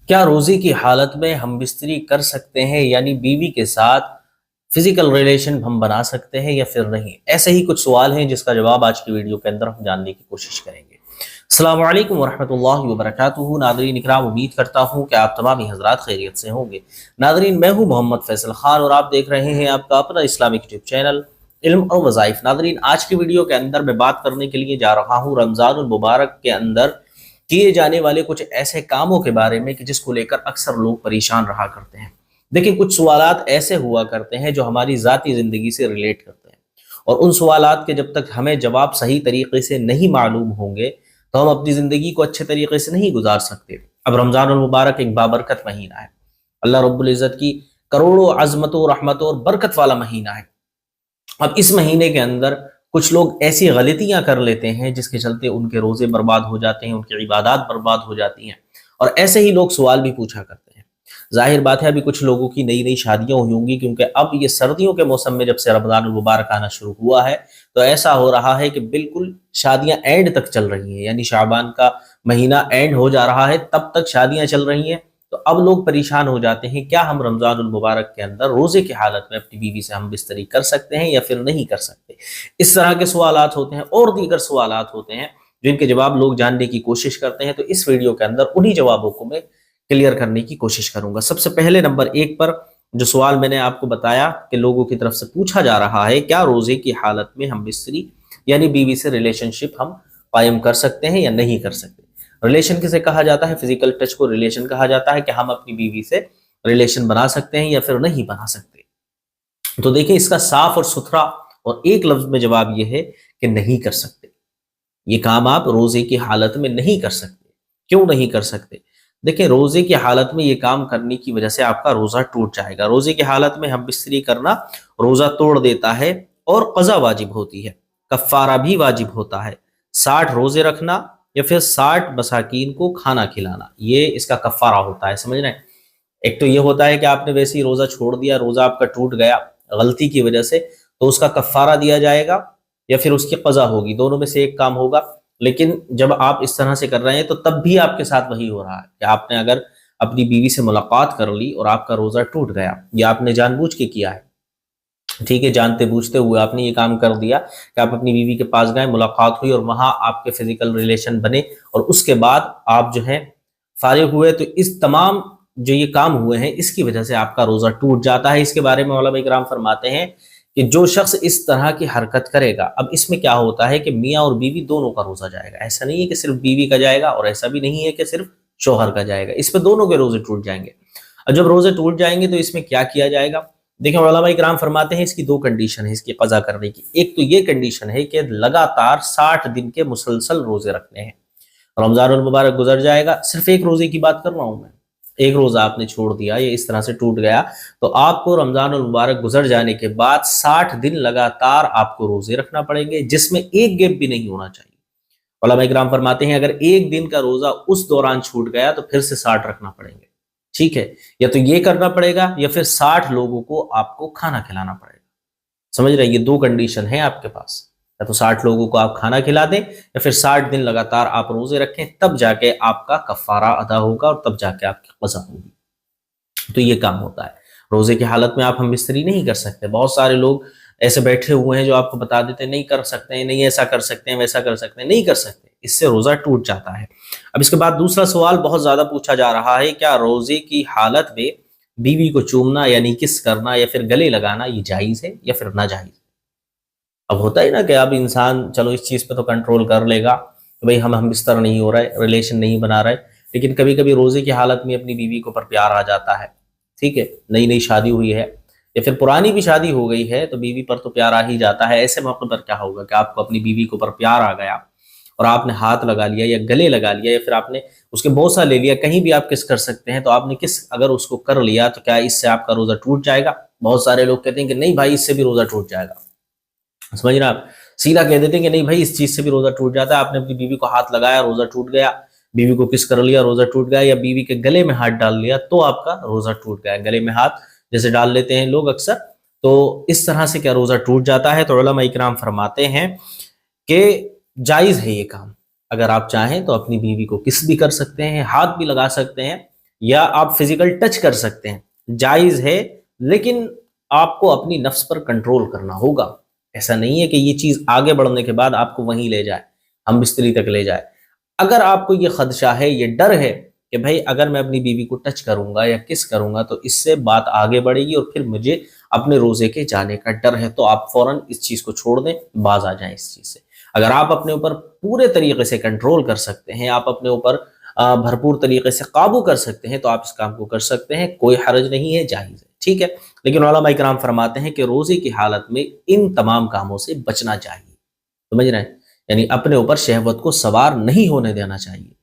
کیا روزے کی حالت میں ہم بستری کر سکتے ہیں، یعنی بیوی کے ساتھ فزیکل ریلیشن ہم بنا سکتے ہیں یا پھر نہیں؟ ایسے ہی کچھ سوال ہیں جس کا جواب آج کی ویڈیو کے اندر ہم جاننے کی کوشش کریں گے۔ السلام علیکم ورحمۃ اللہ وبرکاتہ۔ ناظرین اکرام، امید کرتا ہوں کہ آپ تمام ہی حضرات خیریت سے ہوں گے۔ ناظرین، میں ہوں محمد فیصل خان اور آپ دیکھ رہے ہیں آپ کا اپنا اسلامک یوٹیوب چینل علم اور وظائف۔ ناظرین، آج کی ویڈیو کے اندر میں بات کرنے کے لیے جا رہا ہوں رمضان المبارک کے اندر کیے جانے والے کچھ ایسے کاموں کے بارے میں کہ جس کو لے کر اکثر لوگ پریشان رہا کرتے ہیں۔ دیکھیں، کچھ سوالات ایسے ہوا کرتے ہیں جو ہماری ذاتی زندگی سے ریلیٹ کرتے ہیں، اور ان سوالات کے جب تک ہمیں جواب صحیح طریقے سے نہیں معلوم ہوں گے تو ہم اپنی زندگی کو اچھے طریقے سے نہیں گزار سکتے۔ اب رمضان المبارک ایک بابرکت مہینہ ہے، اللہ رب العزت کی کروڑوں عظمتوں، رحمتوں اور برکت والا مہینہ ہے۔ اب اس مہینے کے اندر کچھ لوگ ایسی غلطیاں کر لیتے ہیں جس کے چلتے ان کے روزے برباد ہو جاتے ہیں، ان کی عبادات برباد ہو جاتی ہیں، اور ایسے ہی لوگ سوال بھی پوچھا کرتے ہیں۔ ظاہر بات ہے ابھی کچھ لوگوں کی نئی نئی شادیاں ہوئی ہوں گی، کیونکہ اب یہ سردیوں کے موسم میں جب سے رمضان المبارک آنا شروع ہوا ہے تو ایسا ہو رہا ہے کہ بالکل شادیاں اینڈ تک چل رہی ہیں، یعنی شعبان کا مہینہ اینڈ ہو جا رہا ہے تب تک شادیاں چل رہی ہیں۔ تو اب لوگ پریشان ہو جاتے ہیں، کیا ہم رمضان المبارک کے اندر روزے کی حالت میں اپنی بیوی سے ہم بستری کر سکتے ہیں یا پھر نہیں کر سکتے؟ اس طرح کے سوالات ہوتے ہیں اور دیگر سوالات ہوتے ہیں جن کے جواب لوگ جاننے کی کوشش کرتے ہیں، تو اس ویڈیو کے اندر انہی جوابوں کو میں کلیئر کرنے کی کوشش کروں گا۔ سب سے پہلے نمبر 1 پر جو سوال میں نے آپ کو بتایا کہ لوگوں کی طرف سے پوچھا جا رہا ہے، کیا روزے کی حالت میں ہم بستری یعنی بیوی سے ریلیشن شپ ہم قائم کر سکتے ہیں یا نہیں کر سکتے؟ ریلیشن کسے کہا جاتا ہے؟ فزیکل ٹچ کو ریلیشن کہا جاتا ہے، کہ ہم اپنی بیوی سے ریلیشن بنا سکتے ہیں یا پھر نہیں بنا سکتے۔ تو دیکھیں، اس کا صاف اور ستھرا اور ایک لفظ میں جواب یہ ہے کہ نہیں کر سکتے۔ یہ کام آپ روزے کی حالت میں نہیں کر سکتے۔ کیوں نہیں کر سکتے؟ دیکھیں، روزے کی حالت میں یہ کام کرنے کی وجہ سے آپ کا روزہ ٹوٹ جائے گا۔ روزے کی حالت میں ہم بستری کرنا روزہ توڑ دیتا ہے اور قضا واجب ہوتی ہے، کفارہ بھی واجب ہوتا ہے۔ 60 روزے رکھنا یا پھر 60 مساکین کو کھانا کھلانا، یہ اس کا کفارہ ہوتا ہے، سمجھ رہے ہیں؟ ایک تو یہ ہوتا ہے کہ آپ نے ویسے ہی روزہ چھوڑ دیا، روزہ آپ کا ٹوٹ گیا غلطی کی وجہ سے، تو اس کا کفارہ دیا جائے گا یا پھر اس کی قضا ہوگی، دونوں میں سے ایک کام ہوگا۔ لیکن جب آپ اس طرح سے کر رہے ہیں تو تب بھی آپ کے ساتھ وہی ہو رہا ہے کہ آپ نے اگر اپنی بیوی سے ملاقات کر لی اور آپ کا روزہ ٹوٹ گیا، یا آپ نے جان بوجھ کے کیا ہے، ٹھیک ہے، جانتے بوجھتے ہوئے آپ نے یہ کام کر دیا کہ آپ اپنی بیوی کے پاس گئے، ملاقات ہوئی اور وہاں آپ کے فزیکل ریلیشن بنے، اور اس کے بعد آپ جو ہے فارغ ہوئے، تو اس تمام جو یہ کام ہوئے ہیں اس کی وجہ سے آپ کا روزہ ٹوٹ جاتا ہے۔ اس کے بارے میں علماء کرام فرماتے ہیں کہ جو شخص اس طرح کی حرکت کرے گا، اب اس میں کیا ہوتا ہے کہ میاں اور بیوی دونوں کا روزہ جائے گا۔ ایسا نہیں ہے کہ صرف بیوی کا جائے گا، اور ایسا بھی نہیں ہے کہ صرف شوہر کا جائے گا، اس پہ دونوں کے روزے ٹوٹ جائیں گے۔ اور جب روزے ٹوٹ جائیں گے تو اس میں کیا کیا جائے گا؟ دیکھیں، علماء کرام فرماتے ہیں اس کی 2 کنڈیشن ہے اس کی قضا کرنے کی۔ ایک تو یہ کنڈیشن ہے کہ لگاتار 60 دن کے مسلسل روزے رکھنے ہیں۔ رمضان المبارک گزر جائے گا، صرف ایک روزے کی بات کر رہا ہوں میں، ایک روزہ آپ نے چھوڑ دیا یا اس طرح سے ٹوٹ گیا، تو آپ کو رمضان المبارک گزر جانے کے بعد 60 دن لگاتار آپ کو روزے رکھنا پڑیں گے، جس میں ایک گیپ بھی نہیں ہونا چاہیے۔ علماء کرام فرماتے ہیں اگر ایک دن کا روزہ اس دوران چھوٹ گیا تو پھر سے 60 رکھنا پڑیں گے، ٹھیک ہے؟ یا تو یہ کرنا پڑے گا یا پھر 60 لوگوں کو آپ کو کھانا کھلانا پڑے گا، سمجھ رہے ہیں؟ یہ 2 کنڈیشن ہیں آپ کے پاس، یا تو 60 لوگوں کو آپ کھانا کھلا دیں یا پھر 60 دن لگاتار آپ روزے رکھیں، تب جا کے آپ کا کفارہ ادا ہوگا اور تب جا کے آپ کی قضا ہوگی۔ تو یہ کام ہوتا ہے۔ روزے کی حالت میں آپ ہم بستری نہیں کر سکتے۔ بہت سارے لوگ ایسے بیٹھے ہوئے ہیں جو آپ کو بتا دیتے ہیں نہیں کر سکتے ہیں، نہیں ایسا کر سکتے ہیں، ویسا کر سکتے ہیں، نہیں کر سکتے، اس سے روزہ ٹوٹ جاتا ہے۔ اب اس کے بعد دوسرا سوال بہت زیادہ پوچھا جا رہا ہے، کیا روزے کی حالت میں بیوی کو چومنا یعنی کس کرنا یا پھر گلے لگانا یہ جائز ہے یا پھر ناجائز؟ اب ہوتا ہے نا کہ اب انسان چلو اس چیز پہ تو کنٹرول کر لے گا کہ بھئی ہم بستر نہیں ہو رہے، ریلیشن نہیں بنا رہے، لیکن کبھی کبھی روزے کی حالت میں اپنی بیوی کو پر پیار آ جاتا ہے، ٹھیک ہے، نئی نئی شادی ہوئی ہے یا پھر پرانی بھی شادی ہو گئی ہے تو بیوی پر تو پیار آ ہی جاتا ہے۔ ایسے موقع پر کیا ہوگا کہ آپ کو اپنی بیوی کو پر پیار آ گیا اور آپ نے ہاتھ لگا لیا یا گلے لگا لیا یا پھر آپ نے اس کے بوسہ لے لیا، کہیں بھی آپ کس کر سکتے ہیں، تو آپ نے کس اگر اس کو کر لیا تو کیا اس سے آپ کا روزہ ٹوٹ جائے گا؟ بہت سارے لوگ کہتے ہیں کہ نہیں بھائی، اس سے بھی روزہ ٹوٹ جائے گا، سمجھ رہے ہیں آپ؟ سیدھا کہہ دیتے ہیں کہ نہیں بھائی اس چیز سے بھی روزہ ٹوٹ جاتا ہے۔ آپ نے اپنی بیوی کو ہاتھ لگایا، روزہ ٹوٹ گیا، بیوی کو کس کر لیا، روزہ ٹوٹ گیا، یا بیوی کے گلے میں ہاتھ ڈال لیا تو آپ کا روزہ ٹوٹ گیا۔ گلے میں ہاتھ جیسے ڈال لیتے ہیں لوگ اکثر، تو اس طرح سے کیا روزہ ٹوٹ جاتا ہے؟ تو علماء اکرام فرماتے ہیں کہ جائز ہے یہ کام، اگر آپ چاہیں تو اپنی بیوی کو کس بھی کر سکتے ہیں، ہاتھ بھی لگا سکتے ہیں، یا آپ فزیکل ٹچ کر سکتے ہیں، جائز ہے، لیکن آپ کو اپنی نفس پر کنٹرول کرنا ہوگا۔ ایسا نہیں ہے کہ یہ چیز آگے بڑھنے کے بعد آپ کو وہیں لے جائے، ہم بستری تک لے جائے۔ اگر آپ کو یہ خدشہ ہے، یہ ڈر ہے کہ بھائی اگر میں اپنی بیوی کو ٹچ کروں گا یا کس کروں گا تو اس سے بات آگے بڑھے گی اور پھر مجھے اپنے روزے کے جانے کا ڈر ہے، تو آپ فوراً اس چیز کو چھوڑ دیں، باز آ جائیں اس چیز سے۔ اگر آپ اپنے اوپر پورے طریقے سے کنٹرول کر سکتے ہیں، آپ اپنے اوپر بھرپور طریقے سے قابو کر سکتے ہیں، تو آپ اس کام کو کر سکتے ہیں، کوئی حرج نہیں ہے، جائز ہے، ٹھیک ہے۔ لیکن علماء کرام فرماتے ہیں کہ روزے کی حالت میں ان تمام کاموں سے بچنا چاہیے، سمجھ رہے ہیں؟ یعنی اپنے اوپر شہوت کو سوار نہیں ہونے دینا چاہیے۔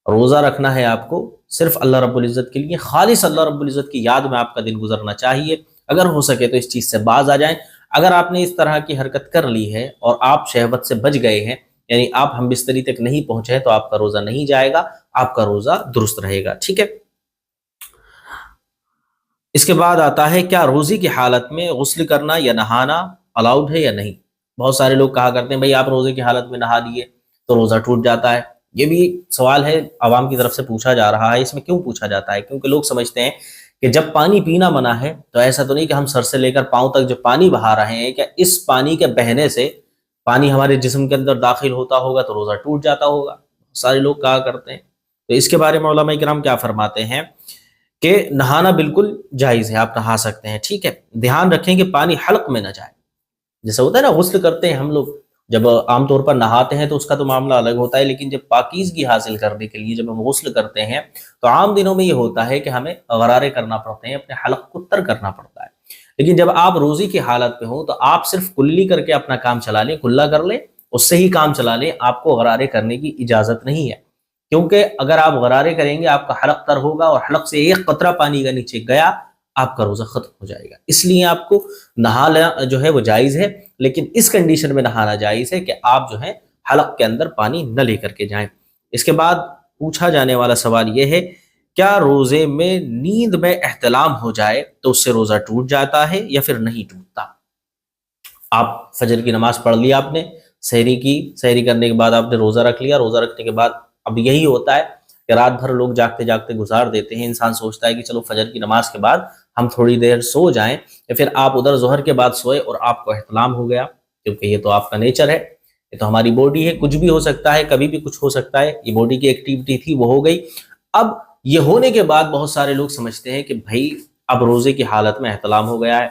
روزہ رکھنا ہے آپ کو صرف اللہ رب العزت کے لیے، خالص اللہ رب العزت کی یاد میں آپ کا دن گزرنا چاہیے۔ اگر ہو سکے تو اس چیز سے باز آ جائیں۔ اگر آپ نے اس طرح کی حرکت کر لی ہے اور آپ شہوت سے بچ گئے ہیں، یعنی آپ ہم بستری تک نہیں پہنچے، تو آپ کا روزہ نہیں جائے گا، آپ کا روزہ درست رہے گا، ٹھیک ہے۔ اس کے بعد آتا ہے کیا روزے کی حالت میں غسل کرنا یا نہانا الاؤڈ ہے یا نہیں؟ بہت سارے لوگ کہا کرتے ہیں بھائی آپ روزے کی حالت میں نہا لیے تو روزہ ٹوٹ جاتا ہے۔ یہ بھی سوال ہے، عوام کی طرف سے پوچھا جا رہا ہے۔ اس میں کیوں پوچھا جاتا ہے؟ کیونکہ لوگ سمجھتے ہیں کہ جب پانی پینا منع ہے تو ایسا تو نہیں کہ ہم سر سے لے کر پاؤں تک جو پانی بہا رہے ہیں، کیا اس پانی کے بہنے سے پانی ہمارے جسم کے اندر داخل ہوتا ہوگا تو روزہ ٹوٹ جاتا ہوگا؟ سارے لوگ کہا کرتے ہیں۔ تو اس کے بارے میں علماء کرام کیا فرماتے ہیں کہ نہانا بالکل جائز ہے، آپ نہا سکتے ہیں، ٹھیک ہے۔ دھیان رکھیں کہ پانی حلق میں نہ جائے۔ جیسے ہوتا ہے نا، غسل کرتے ہیں ہم لوگ، جب عام طور پر نہاتے ہیں تو اس کا تو معاملہ الگ ہوتا ہے، لیکن جب پاکیزگی حاصل کرنے کے لیے جب ہم غسل کرتے ہیں تو عام دنوں میں یہ ہوتا ہے کہ ہمیں غرارے کرنا پڑتے ہیں، اپنے حلق کو تر کرنا پڑتا ہے۔ لیکن جب آپ روزی کی حالت پہ ہوں تو آپ صرف کلی کر کے اپنا کام چلا لیں، کلا کر لیں، اس سے ہی کام چلا لیں، آپ کو غرارے کرنے کی اجازت نہیں ہے۔ کیونکہ اگر آپ غرارے کریں گے آپ کا حلق تر ہوگا، اور حلق سے ایک قطرہ پانی کا نیچے گیا آپ کا روزہ ختم ہو جائے گا۔ اس لیے آپ کو نہانا جو ہے وہ جائز ہے، لیکن اس کنڈیشن میں نہانا جائز ہے کہ آپ جو ہے حلق کے اندر پانی نہ لے کر کے جائیں۔ اس کے بعد پوچھا جانے والا سوال یہ ہے، کیا روزے میں نیند میں احتلام ہو جائے تو اس سے روزہ ٹوٹ جاتا ہے یا پھر نہیں ٹوٹتا؟ آپ فجر کی نماز پڑھ لی، آپ نے سحری کی، سحری کرنے کے بعد آپ نے روزہ رکھ لیا، روزہ رکھنے کے بعد اب یہی ہوتا ہے کہ رات بھر لوگ جاگتے جاگتے گزار دیتے ہیں۔ انسان سوچتا ہے کہ چلو فجر کی نماز کے بعد ہم تھوڑی دیر سو جائیں، یا پھر آپ ادھر ظہر کے بعد سوئے اور آپ کو احتلام ہو گیا، کیونکہ یہ تو آپ کا نیچر ہے، یہ تو ہماری باڈی ہے، کچھ بھی ہو سکتا ہے، کبھی بھی کچھ ہو سکتا ہے، یہ باڈی کی ایکٹیویٹی تھی وہ ہو گئی۔ اب یہ ہونے کے بعد بہت سارے لوگ سمجھتے ہیں کہ بھائی اب روزے کی حالت میں احتلام ہو گیا ہے،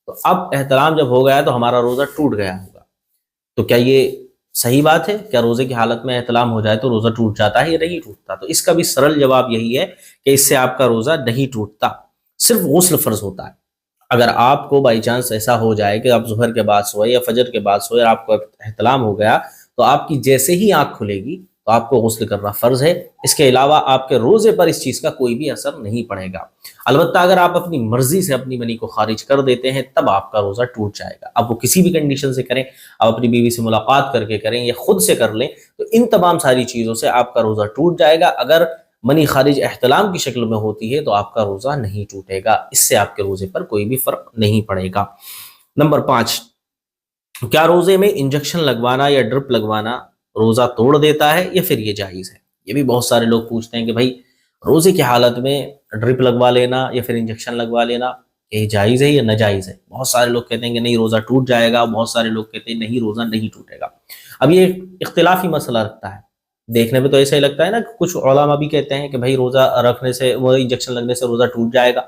تو اب احتلام جب ہو گیا تو ہمارا روزہ ٹوٹ گیا ہوگا۔ تو کیا یہ صحیح بات ہے؟ کیا روزے کی حالت میں احتلام ہو جائے تو روزہ ٹوٹ جاتا ہے یا نہیں ٹوٹتا؟ تو اس کا بھی سرل جواب یہی ہے کہ اس سے آپ کا روزہ نہیں ٹوٹتا، صرف غسل فرض ہوتا ہے۔ اگر آپ کو بائی چانس ایسا ہو جائے کہ آپ ظہر کے بعد سوئے یا فجر کے بعد سوئے اور آپ کو احتلام ہو گیا، تو آپ کی جیسے ہی آنکھ کھلے گی تو آپ کو غسل کرنا فرض ہے۔ اس کے علاوہ آپ کے روزے پر اس چیز کا کوئی بھی اثر نہیں پڑے گا۔ البتہ اگر آپ اپنی مرضی سے اپنی منی کو خارج کر دیتے ہیں تب آپ کا روزہ ٹوٹ جائے گا۔ اب وہ کسی بھی کنڈیشن سے کریں، آپ اپنی بیوی سے ملاقات کر کے کریں یا خود سے کر لیں، تو ان تمام ساری چیزوں سے آپ کا روزہ ٹوٹ جائے گا۔ اگر منی خارج احتلام کی شکل میں ہوتی ہے تو آپ کا روزہ نہیں ٹوٹے گا، اس سے آپ کے روزے پر کوئی بھی فرق نہیں پڑے گا۔ نمبر 5، کیا روزے میں انجیکشن لگوانا یا ڈرپ لگوانا روزہ توڑ دیتا ہے یا پھر یہ جائز ہے؟ یہ بھی بہت سارے لوگ پوچھتے ہیں کہ بھائی روزے کی حالت میں ڈرپ لگوا لینا یا پھر انجیکشن لگوا لینا یہ جائز ہے یا ناجائز ہے؟ بہت سارے لوگ کہتے ہیں کہ نہیں روزہ ٹوٹ جائے گا، بہت سارے لوگ کہتے ہیں نہیں روزہ نہیں ٹوٹے گا۔ اب یہ اختلافی مسئلہ رکھتا ہے، دیکھنے میں تو ایسا ہی لگتا ہے نا، کچھ علماء بھی کہتے ہیں کہ بھائی روزہ رکھنے سے، وہ انجیکشن لگنے سے روزہ ٹوٹ جائے گا،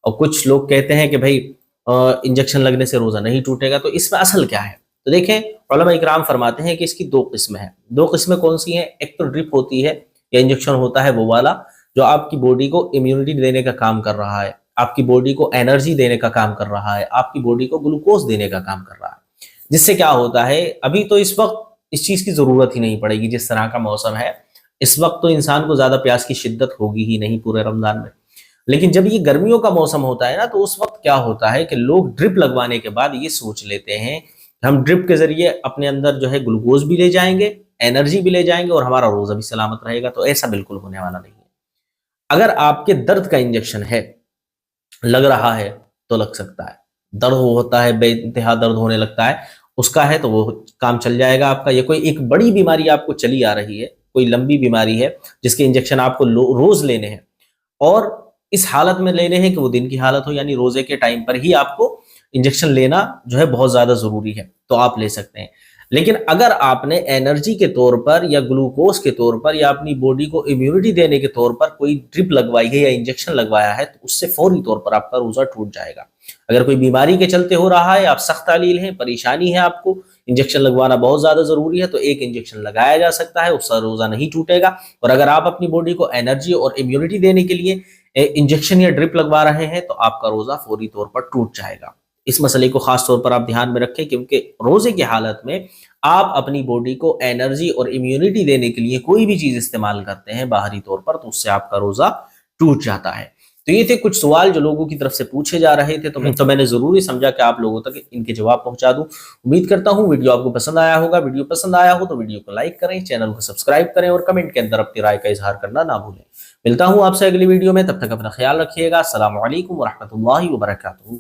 اور کچھ لوگ کہتے ہیں کہ بھائی انجیکشن لگنے سے روزہ نہیں ٹوٹے گا۔ تو اس میں اصل کیا ہے؟ تو دیکھیں علماء اکرام فرماتے ہیں کہ اس کی دو قسمیں ہیں۔ دو قسمیں کون سی ہیں؟ ایک تو ڈرپ ہوتی ہے یا انجیکشن ہوتا ہے وہ والا جو آپ کی باڈی کو امیونٹی دینے کا کام کر رہا ہے، آپ کی باڈی کو انرجی دینے کا کام کر رہا ہے، آپ کی باڈی کو گلوکوز دینے کا کام کر رہا ہے، جس سے کیا ہوتا ہے ابھی تو اس وقت اس چیز کی ضرورت ہی نہیں پڑے گی، جس طرح کا موسم ہے اس وقت تو انسان کو زیادہ پیاس کی شدت ہوگی ہی نہیں پورے رمضان میں۔ لیکن جب یہ گرمیوں کا موسم ہوتا ہے نا تو اس وقت کیا ہوتا ہے کہ لوگ ڈرپ لگوانے کے بعد یہ سوچ لیتے ہیں کہ ہم ڈرپ کے ذریعے اپنے اندر جو ہے گلوکوز بھی لے جائیں گے، انرجی بھی لے جائیں گے اور ہمارا روزہ بھی سلامت رہے گا۔ تو ایسا بالکل ہونے والا نہیں ہے۔ اگر آپ کے درد کا انجیکشن ہے، لگ رہا ہے تو لگ سکتا ہے، درد ہوتا ہے، بے انتہا درد ہونے لگتا ہے، اس کا ہے تو وہ کام چل جائے گا آپ کا۔ یہ کوئی ایک بڑی بیماری آپ کو چلی آ رہی ہے، کوئی لمبی بیماری ہے جس کے انجیکشن آپ کو روز لینے ہیں، اور اس حالت میں لینے ہیں کہ وہ دن کی حالت ہو، یعنی روزے کے ٹائم پر ہی آپ کو انجیکشن لینا جو ہے بہت زیادہ ضروری ہے، تو آپ لے سکتے ہیں۔ لیکن اگر آپ نے انرجی کے طور پر یا گلوکوز کے طور پر یا اپنی باڈی کو امیونٹی دینے کے طور پر کوئی ڈرپ لگوائی ہے یا انجیکشن لگوایا ہے، تو اس سے فوری طور پر آپ کا روزہ ٹوٹ جائے گا۔ اگر کوئی بیماری کے چلتے ہو رہا ہے، آپ سخت تعلیل ہیں، پریشانی ہے، آپ کو انجیکشن لگوانا بہت زیادہ ضروری ہے، تو ایک انجیکشن لگایا جا سکتا ہے، اس سے روزہ نہیں ٹوٹے گا۔ اور اگر آپ اپنی باڈی کو انرجی اور امیونٹی دینے کے لیے انجیکشن یا ڈرپ لگوا رہے ہیں، تو آپ کا روزہ فوری طور پر ٹوٹ جائے گا۔ اس مسئلے کو خاص طور پر آپ دھیان میں رکھیں، کیونکہ روزے کی حالت میں آپ اپنی باڈی کو انرجی اور امیونٹی دینے کے لیے کوئی بھی چیز استعمال کرتے ہیں باہری طور پر، تو اس سے آپ کا روزہ ٹوٹ جاتا ہے۔ تو یہ تھے کچھ سوال جو لوگوں کی طرف سے پوچھے جا رہے تھے، تو میں نے ضروری سمجھا کہ آپ لوگوں تک ان کے جواب پہنچا دوں۔ امید کرتا ہوں ویڈیو آپ کو پسند آیا ہوگا۔ ویڈیو پسند آیا ہو تو ویڈیو کو لائک کریں، چینل کو سبسکرائب کریں اور کمنٹ کے اندر اپنی رائے کا اظہار کرنا نہ بھولیں۔ ملتا ہوں آپ سے اگلی ویڈیو میں، تب تک اپنا خیال رکھیے گا۔ السلام علیکم ورحمۃ اللہ وبرکاتہ۔